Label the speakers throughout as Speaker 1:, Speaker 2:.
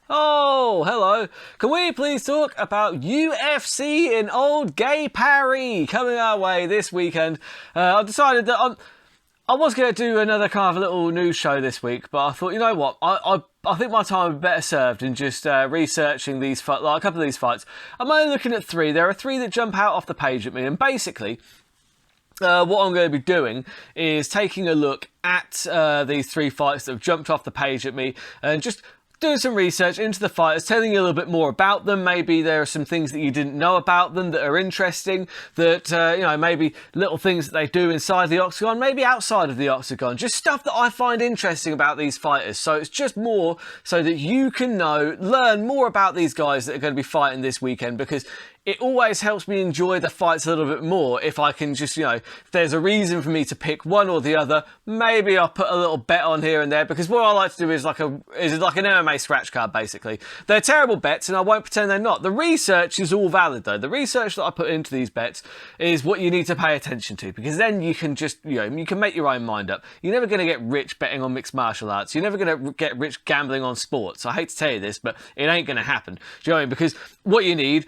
Speaker 1: Oh, hello. Can we please talk about UFC in Old Gay Paris coming our way this weekend? I've decided that I was going to do another kind of little news show this week, but I thought, you know what, I think my time would be better served in just researching these a couple of these fights. I'm only looking at three. There are three that jump out off the page at me, and basically what I'm going to be doing is taking a look at these three fights that have jumped off the page at me and just doing some research into the fighters, telling you a little bit more about them. Maybe there are some things that you didn't know about them that are interesting, that, maybe little things that they do inside the octagon, maybe outside of the octagon, just stuff that I find interesting about these fighters. So it's just more so that you can learn more about these guys that are going to be fighting this weekend, because it always helps me enjoy the fights a little bit more if I can just, if there's a reason for me to pick one or the other, maybe I'll put a little bet on here and there, because what I like to do is like an MMA scratch card, basically. They're terrible bets, and I won't pretend they're not. The research is all valid, though. The research that I put into these bets is what you need to pay attention to, because then you can just, you can make your own mind up. You're never going to get rich betting on mixed martial arts. You're never going to get rich gambling on sports. I hate to tell you this, but it ain't going to happen. Do you know what I mean? Because what you need,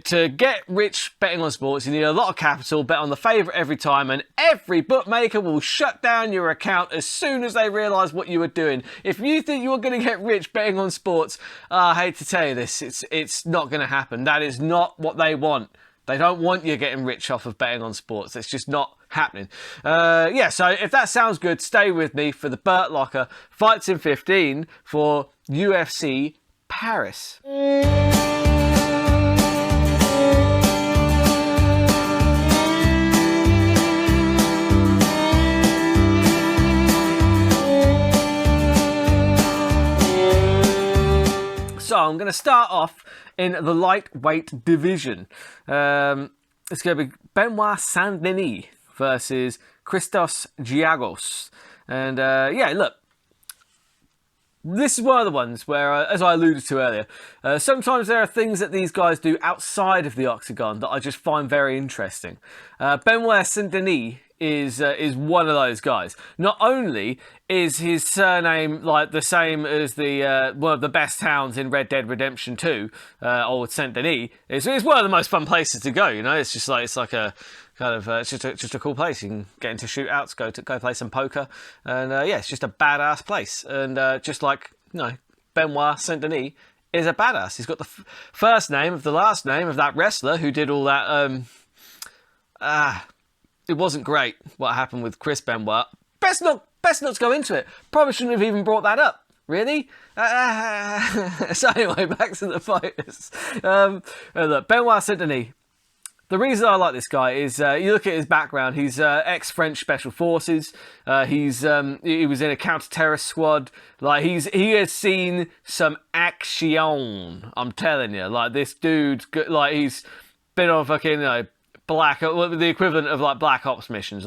Speaker 1: to get rich betting on sports, you need a lot of capital, bet on the favourite every time, and every bookmaker will shut down your account as soon as they realise what you are doing. If you think you're going to get rich betting on sports, I hate to tell you this, it's not going to happen. That is not what they want. They don't want you getting rich off of betting on sports. It's just not happening. So if that sounds good, stay with me for the Burt Locker Fights in 15 for UFC Paris. So I'm going to start off in the lightweight division. It's going to be Benoit Saint-Denis versus Christos Giagos. And look, this is one of the ones where, as I alluded to earlier, sometimes there are things that these guys do outside of the octagon that I just find very interesting. Benoit Saint-Denis is one of those guys. Not only is his surname like the same as the one of the best towns in Red Dead Redemption 2, old Saint Denis. It's one of the most fun places to go. It's just like a kind of it's just a cool place. You can get into shootouts, go play some poker, and it's just a badass place. And just like Benoit Saint Denis is a badass. He's got the first name of the last name of that wrestler who did all that. It wasn't great what happened with Chris Benoit. Best not to go into it. Probably shouldn't have even brought that up. Really? So anyway, back to the fighters. Look, Benoit Saint-Denis. The reason I like this guy is you look at his background. He's ex-French Special Forces. He was in a counter-terrorist squad. Like he has seen some action. I'm telling you, like this dude, like he's been on fucking the equivalent of like Black Ops missions,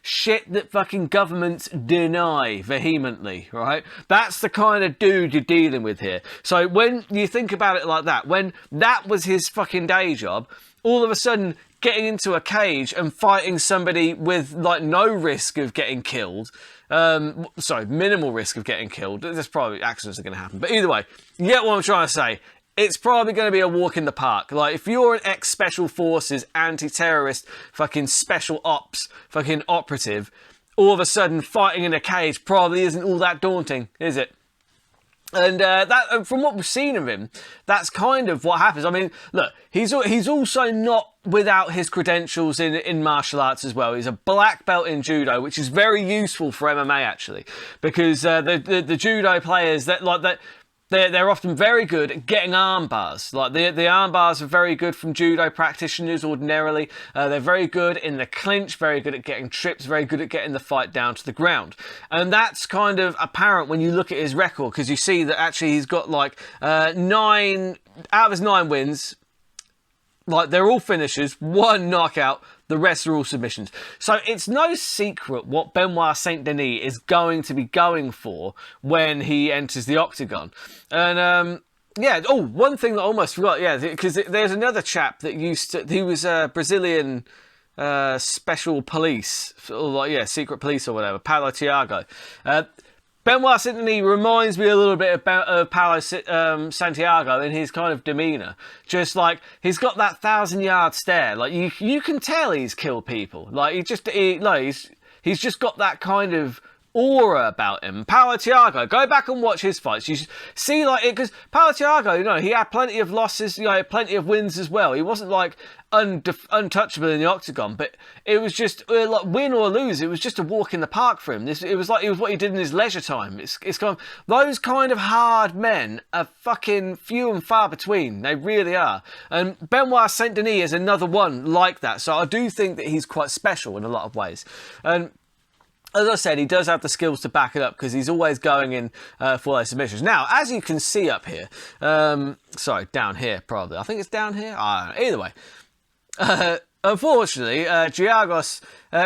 Speaker 1: shit that fucking governments deny vehemently, right? That's the kind of dude you're dealing with here. So when you think about it like that, when that was his fucking day job, all of a sudden getting into a cage and fighting somebody with like no risk of getting killed, minimal risk of getting killed. There's probably accidents are going to happen, but either way, you get what I'm trying to say. It's probably going to be a walk in the park. Like, if you're an ex-Special Forces, anti-terrorist, fucking special ops, fucking operative, all of a sudden fighting in a cage probably isn't all that daunting, is it? And that, from what we've seen of him, that's kind of what happens. I mean, look, he's also not without his credentials in martial arts as well. He's a black belt in judo, which is very useful for MMA actually, because the judo players they're often very good at getting arm bars. Like the arm bars are very good from judo practitioners ordinarily. They're very good in the clinch, very good at getting trips, very good at getting the fight down to the ground. And that's kind of apparent when you look at his record, because you see that actually he's got like 9 out of his 9 wins. Like, they're all finishes, 1 knockout, the rest are all submissions. So it's no secret what Benoit Saint-Denis is going to be going for when he enters the octagon. And, one thing that I almost forgot, because there's another chap that he was a Brazilian special police, or secret police or whatever, Paulo Thiago. Benoit Saint Denis reminds me a little bit of Paulo Santiago in his kind of demeanour. Just like, he's got that 1,000-yard stare. Like, you can tell he's killed people. Like, he's just got that kind of aura about him. Paulo Thiago, go back and watch his fights. You see, like, it, because Paulo Thiago, you know, he had plenty of losses, you know, plenty of wins as well. He wasn't like untouchable in the octagon, but it was just like, win or lose, it was just a walk in the park for him. It was what he did in his leisure time. It's kind of, those kind of hard men are fucking few and far between. They really are. And Benoit Saint Denis is another one like that. So I do think that he's quite special in a lot of ways. And as I said, he does have the skills to back it up because he's always going in for those submissions. Now, as you can see up here, sorry, down here probably. I think it's down here. I don't know. Either way, unfortunately,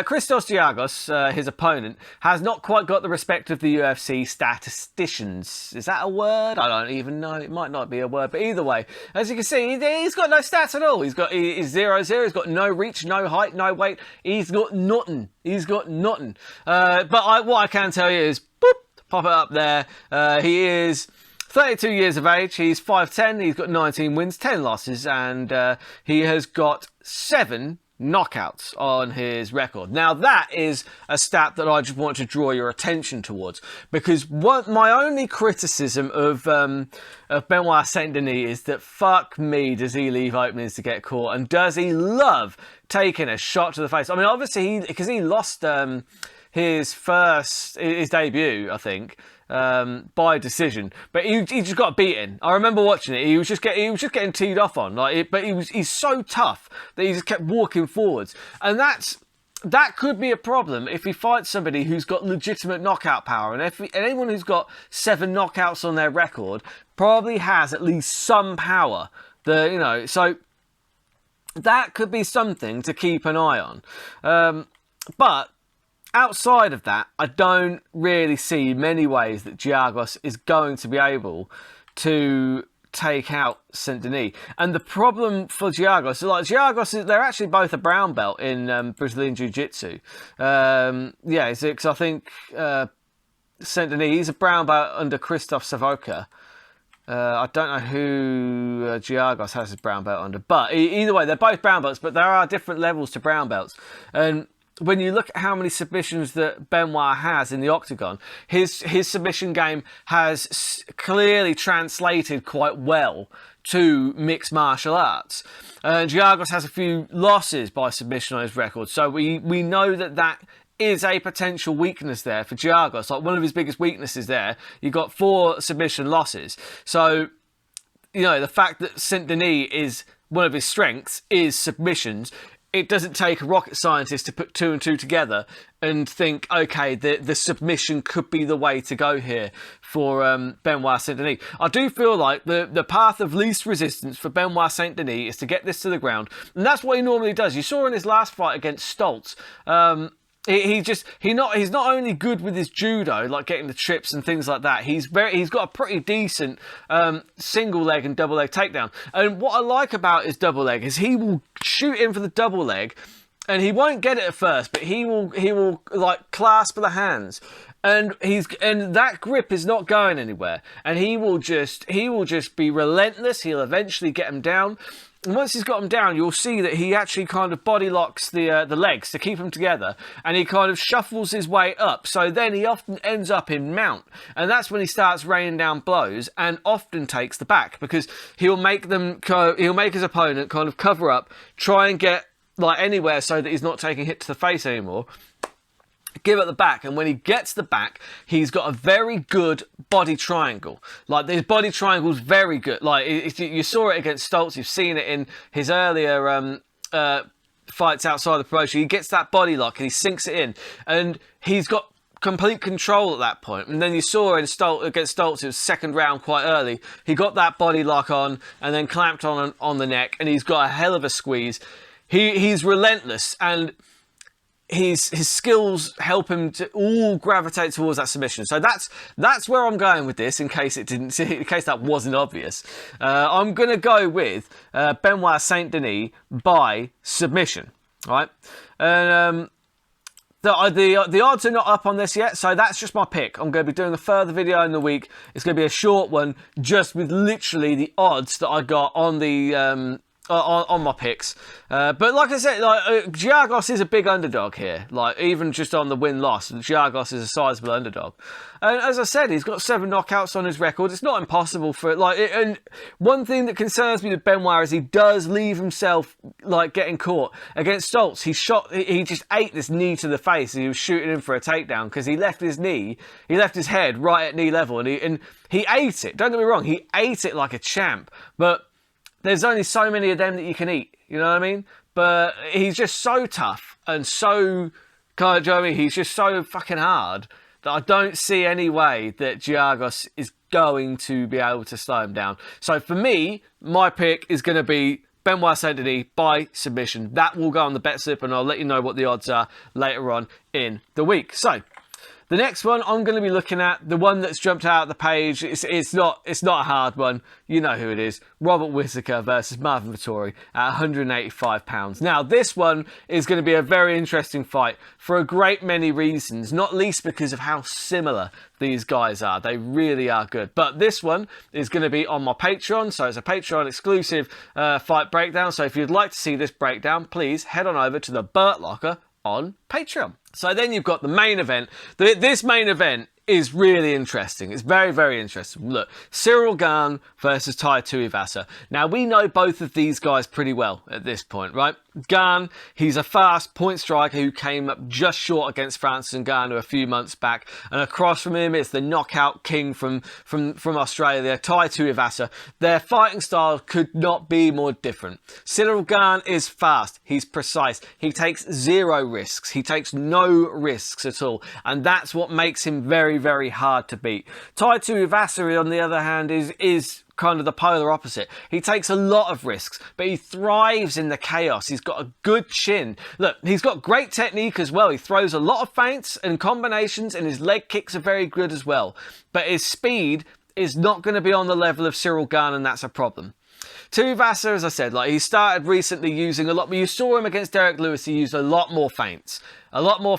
Speaker 1: Christos Giagos, his opponent, has not quite got the respect of the UFC statisticians. Is that a word? I don't even know. It might not be a word, but either way, as you can see, he's got no stats at all. He's 0-0. He's got no reach, no height, no weight. He's got nothing. But what I can tell you is, boop, pop it up there. He is 32 years of age, he's 5'10", he's got 19 wins, 10 losses, and he has got 7 knockouts on his record. Now that is a stat that I just want to draw your attention towards, because my only criticism of Benoit Saint Denis is that, fuck me, does he leave openings to get caught, and does he love taking a shot to the face. I mean, obviously, because he lost his debut, I think, by decision, but he just got beaten. I remember watching it. He was just getting teed off on, but he's so tough that he just kept walking forwards, and that could be a problem if he fights somebody who's got legitimate knockout power. And anyone who's got 7 knockouts on their record probably has at least some power. So that could be something to keep an eye on. But outside of that, I don't really see many ways that Giagos is going to be able to take out Saint Denis. And the problem for Giagos, they're actually both a brown belt in Brazilian Jiu-Jitsu. Because I think Saint Denis, he's a brown belt under Krzysztof Savoca. I don't know who Giagos has his brown belt under, but either way, they're both brown belts, but there are different levels to brown belts. And when you look at how many submissions that Benoit has in the octagon, his submission game has clearly translated quite well to mixed martial arts. Giagos has a few losses by submission on his record, so we know that is a potential weakness there for Giagos. Like, one of his biggest weaknesses there, you got 4 submission losses. So, you know, the fact that Saint Denis is one of his strengths is submissions. It doesn't take a rocket scientist to put 2 and 2 together and think, okay, the submission could be the way to go here for Benoit Saint Denis. I do feel like the path of least resistance for Benoit Saint Denis is to get this to the ground, and that's what he normally does. You saw in his last fight against Stoltz, he's not only good with his judo, like getting the trips and things like that. He's got a pretty decent single leg and double leg takedown. And what I like about his double leg is he will shoot in for the double leg, and he won't get it at first, but he will like clasp the hands, and that grip is not going anywhere, and he will just be relentless. He'll eventually get him down. And once he's got him down, you'll see that he actually kind of body locks the legs to keep them together, and he kind of shuffles his way up. So then he often ends up in mount, and that's when he starts raining down blows, and often takes the back, because he'll make his opponent kind of cover up, try and get like anywhere so that he's not taking a hit to the face anymore. Give it the back, and when he gets the back, he's got a very good body triangle. Like, his body triangle's very good. Like, you saw it against Stoltz, you've seen it in his earlier fights outside the promotion. He gets that body lock and he sinks it in, and he's got complete control at that point. And then you saw against Stoltz, it was second round quite early, he got that body lock on and then clamped on the neck, and he's got a hell of a squeeze. He's relentless, and his skills help him to all gravitate towards that submission. So that's where I'm going with this, in case that wasn't obvious. I'm going to go with Benoit Saint Denis by submission, right? And The odds are not up on this yet, so that's just my pick. I'm going to be doing a further video in the week. It's going to be a short one, just with literally the odds that I got on the on my picks. But like I said, Giagos is a big underdog here. Like, even just on the win-loss, Giagos is a sizable underdog. And as I said, he's got 7 knockouts on his record. It's not impossible for it. And one thing that concerns me with Benoit is he does leave himself getting caught. Against Stoltz, he just ate this knee to the face. And he was shooting him for a takedown because he left his head right at knee level, and he ate it. Don't get me wrong, he ate it like a champ. But there's only so many of them that you can eat, you know what I mean? But he's just so tough and so, kind of, you know what I mean? He's just so fucking hard that I don't see any way that Giagos is going to be able to slow him down. So for me, my pick is going to be Benoit Saint-Denis by submission. That will go on the bet slip, and I'll let you know what the odds are later on in the week. So the next one I'm going to be looking at, the one that's jumped out of the page, it's not a hard one. You know who it is. Robert Whittaker versus Marvin Vettori at 185 pounds. Now, this one is going to be a very interesting fight for a great many reasons, not least because of how similar these guys are. They really are good. But this one is going to be on my Patreon, so it's a Patreon exclusive fight breakdown. So if you'd like to see this breakdown, please head on over to the Burt Locker on Patreon. So then you've got the main event. This main event is really interesting. It's very, very interesting. Look, Cyril Gane versus Tai Tuivasa. Now, we know both of these guys pretty well at this point, right? Gane, he's a fast point striker who came up just short against Francis Ngannou a few months back. And across from him is the knockout king from Australia, Tai Tuivasa. Their fighting style could not be more different. Cyril Gane is fast. He's precise. He takes 0 risks. He takes no risks at all. And that's what makes him very, very hard to beat. Tai Tuivasa, on the other hand, is kind of the polar opposite. He takes a lot of risks, but he thrives in the chaos. He's got a good chin. Look, he's got great technique as well. He throws a lot of feints and combinations, and his leg kicks are very good as well. But his speed is not going to be on the level of Cyril Gane, and that's a problem. Tuivasa, as I said, he started recently using a lot. You saw him against Derek Lewis. He used a lot more feints. A lot more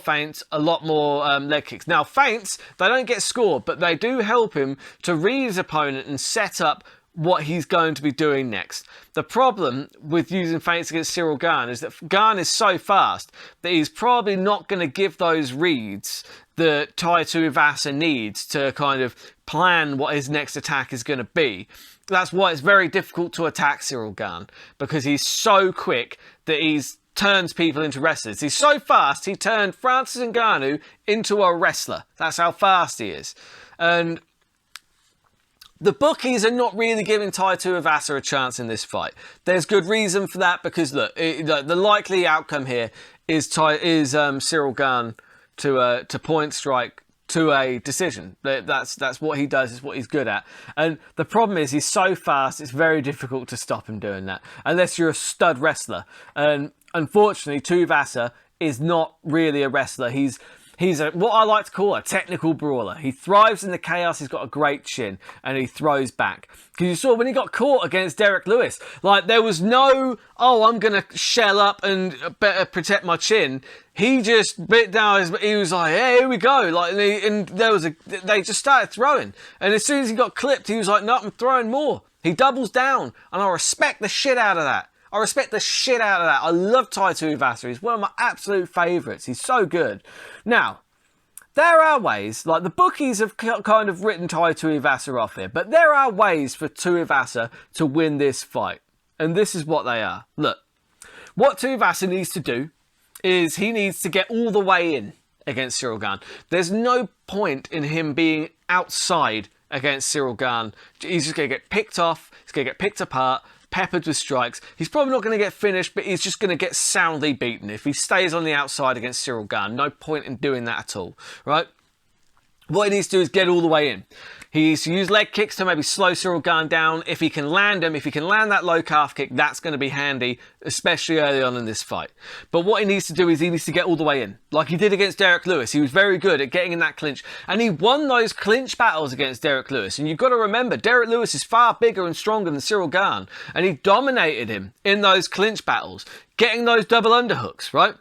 Speaker 1: leg kicks. Now, feints, they don't get scored, but they do help him to read his opponent and set up what he's going to be doing next. The problem with using feints against Cyril Gane is that Gane is so fast that he's probably not going to give those reads that Tai Tuivasa needs to kind of plan what his next attack is going to be. That's why it's very difficult to attack Cyril Gane, because he's so quick that he's turns people into wrestlers. He's so fast, he turned Francis Ngannou into a wrestler. That's how fast he is. And the bookies are not really giving Tai Tuivasa a chance in this fight. There's good reason for that, because look, the likely outcome here is Cyril Gane to point strike to a decision. That's what he does. It's what he's good at. And the problem is he's so fast, it's very difficult to stop him doing that, unless you're a stud wrestler. And unfortunately, Tuivasa is not really a wrestler. He's what I like to call a technical brawler. He thrives in the chaos. He's got a great chin, and he throws back. Because you saw when he got caught against Derek Lewis, there was no, I'm going to shell up and better protect my chin. He just bit down. He was like, "Hey, here we go!" They just started throwing, and as soon as he got clipped, he was like, "No, I'm throwing more." He doubles down, and I respect the shit out of that. I love Tai Tuivasa. He's one of my absolute favourites. He's so good. Now, there are ways, the bookies have kind of written Tai Tuivasa off here, but there are ways for Tuivasa to win this fight. And this is what they are. Look, what Tuivasa needs to do is he needs to get all the way in against Cyril Gane. There's no point in him being outside against Cyril Gane. He's just going to get picked off. He's going to get picked apart, peppered with strikes. He's probably not going to get finished, but he's just going to get soundly beaten. If he stays on the outside against Cyril Gane, no point in doing that at all, right? What he needs to do is get all the way in. He needs to use leg kicks to maybe slow Cyril Gane down. If he can land them, if he can land that low calf kick, that's going to be handy, especially early on in this fight. But what he needs to do is he needs to get all the way in. Like he did against Derek Lewis. He was very good at getting in that clinch. And he won those clinch battles against Derek Lewis. And you've got to remember, Derek Lewis is far bigger and stronger than Cyril Gane. And he dominated him in those clinch battles, getting those double underhooks, right?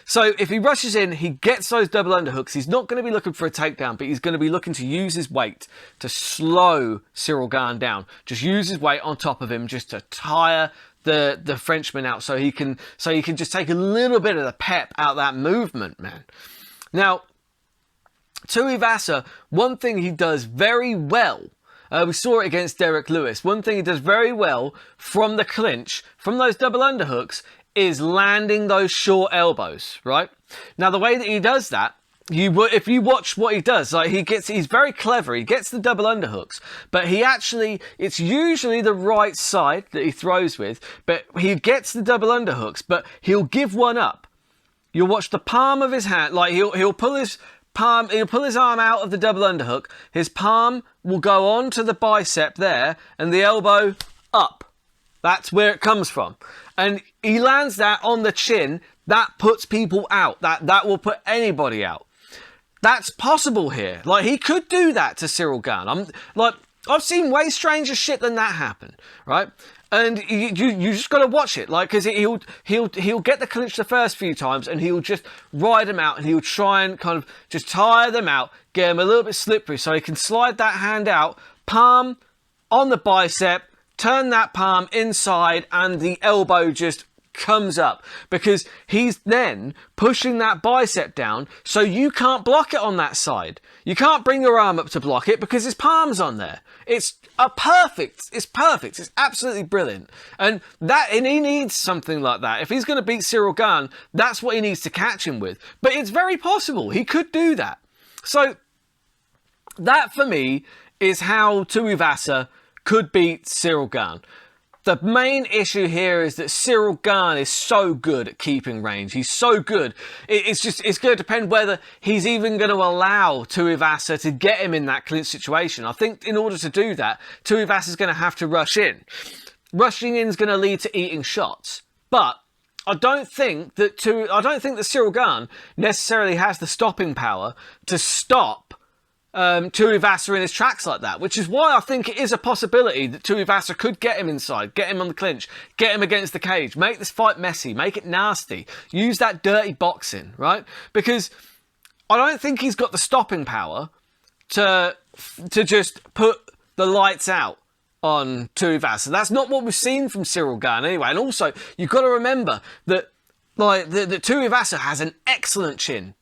Speaker 1: So if he rushes in, he gets those double underhooks. He's not going to be looking for a takedown, but he's going to be looking to use his weight to slow Ciryl Gane down. Just use his weight on top of him just to tire the Frenchman out so he can just take a little bit of the pep out of that movement, man. Now, Tuivasa, one thing he does very well, we saw it against Derek Lewis, one thing he does very well from the clinch, from those double underhooks, is landing those short elbows, right? Now, the way that he does that, if you watch what he does, like he's very clever. He gets the double underhooks, but it's usually the right side that he throws with, but he gets the double underhooks, but he'll give one up. You'll watch the palm of his hand, like he'll pull his arm out of the double underhook. His palm will go on to the bicep there, and the elbow up. That's where it comes from. And he lands that on the chin. That puts people out. That will put anybody out. That's possible here. Like, he could do that to Ciryl Gane. I've seen way stranger shit than that happen, right? And you just got to watch it, like, because he'll get the clinch the first few times, and he'll just ride them out, and he'll try and kind of just tire them out, get them a little bit slippery, so he can slide that hand out, palm on the bicep, turn that palm inside, and the elbow just comes up, because he's then pushing that bicep down, so you can't block it on that side. You can't bring your arm up to block it because his palm's on there. It's perfect. It's absolutely brilliant. And he needs something like that. If he's going to beat Ciryl Gane, that's what he needs to catch him with. But it's very possible. He could do that. So that, for me, is how Tuivasa could beat Ciryl Gane. The main issue here is that Ciryl Gane is so good at keeping range. He's so good. It's going to depend whether he's even going to allow Tuivasa to get him in that clinch situation. I think in order to do that, Tuivasa is going to have to rush in. Rushing in is going to lead to eating shots. But I don't think that Ciryl Gane necessarily has the stopping power to stop Tuivasa in his tracks like that, which is why I think it is a possibility that Tuivasa could get him inside, get him on the clinch, get him against the cage, make this fight messy, make it nasty, use that dirty boxing, right? Because I don't think he's got the stopping power to just put the lights out on Tuivasa. That's not what we've seen from Ciryl Gane anyway. And also, you've got to remember that the Tuivasa has an excellent chin.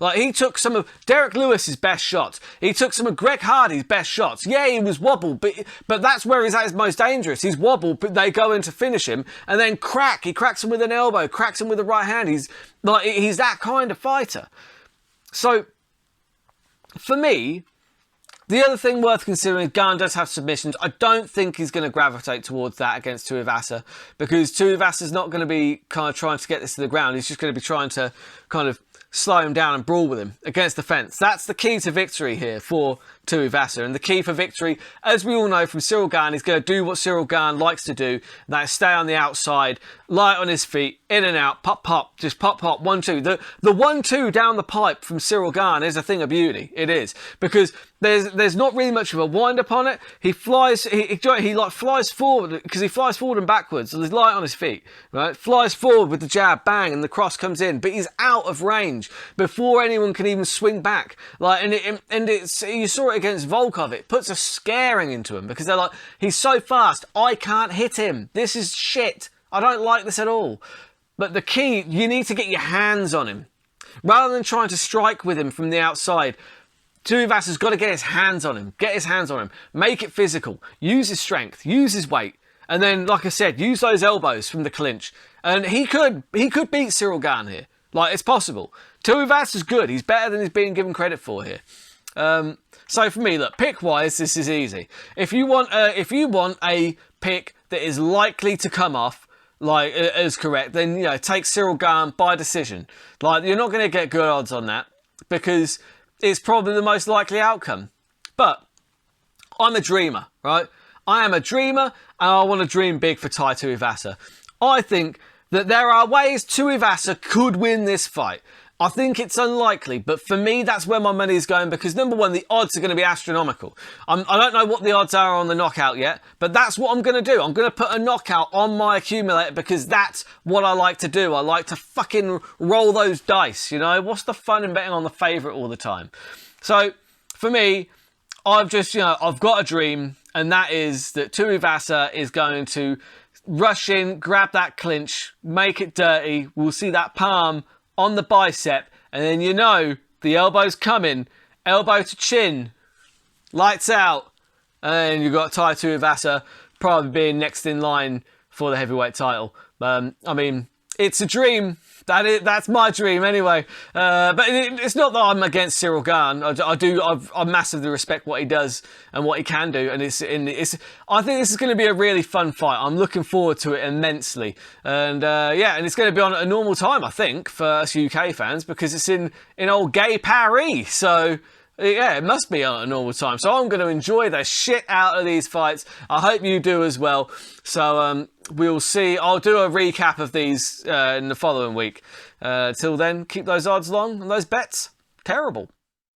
Speaker 1: Like, he took some of Derek Lewis's best shots. He took some of Greg Hardy's best shots. Yeah, he was wobbled, but that's where he's at his most dangerous. He's wobbled, but they go in to finish him, and then he cracks him with an elbow, cracks him with the right hand. He's that kind of fighter. So, for me, the other thing worth considering, Gane does have submissions. I don't think he's going to gravitate towards that against Tuivasa, because Tuivasa's not going to be kind of trying to get this to the ground. He's just going to be trying to kind of slow him down and brawl with him against the fence. That's the key to victory here for Tuivasa. And the key for victory, as we all know from Ciryl Gane, he's going to do what Ciryl Gane likes to do. That is stay on the outside, light on his feet, in and out, pop, pop, just pop, pop, 1-2. The 1-2 down the pipe from Ciryl Gane is a thing of beauty. It is. Because there's not really much of a wind-up on it. He flies, he flies forward, because he flies forward and backwards, so there's light on his feet, right? Flies forward with the jab, bang, and the cross comes in, but he's out of range before anyone can even swing back. Like, and you saw it against Volkov. It puts a scaring into him, because they're like, he's so fast, I can't hit him. This is shit. I don't like this at all. But the key, you need to get your hands on him. Rather than trying to strike with him from the outside, Tuivasa's got to get his hands on him. Get his hands on him. Make it physical. Use his strength. Use his weight. And then, like I said, use those elbows from the clinch. And he could beat Ciryl Gane here. Like, it's possible. Tuivasa's good. He's better than he's being given credit for here. So for me, look, pick-wise, this is easy. If you want a pick that is likely to come off, like, as correct, then, you know, take Ciryl Gane by decision. Like, you're not going to get good odds on that, because it's probably the most likely outcome. But I'm a dreamer, right? I am a dreamer, and I want to dream big for Tai Tuivasa. I think that there are ways Tuivasa could win this fight. I think it's unlikely, but for me, that's where my money is going because number one, the odds are going to be astronomical. I don't know what the odds are on the knockout yet, but that's what I'm going to do. I'm going to put a knockout on my accumulator because that's what I like to do. I like to fucking roll those dice, you know? What's the fun in betting on the favourite all the time? So, for me, I've just, I've got a dream, and that is that Tuivasa is going to rush in, grab that clinch, make it dirty. We'll see that palm on the bicep, and then the elbow's coming, elbow to chin, lights out, and then you've got Tai Tuivasa probably being next in line for the heavyweight title. I mean, it's a dream. That's my dream anyway. But it's not that I'm against Cyril Gane. I massively respect what he does and what he can do. And I think this is going to be a really fun fight. I'm looking forward to it immensely. And and it's going to be on at a normal time, I think, for us UK fans because it's in old gay Paris. So yeah, it must be on at a normal time. So I'm going to enjoy the shit out of these fights. I hope you do as well. So we'll see. I'll do a recap of these in the following week. Till then, keep those odds long and those bets terrible.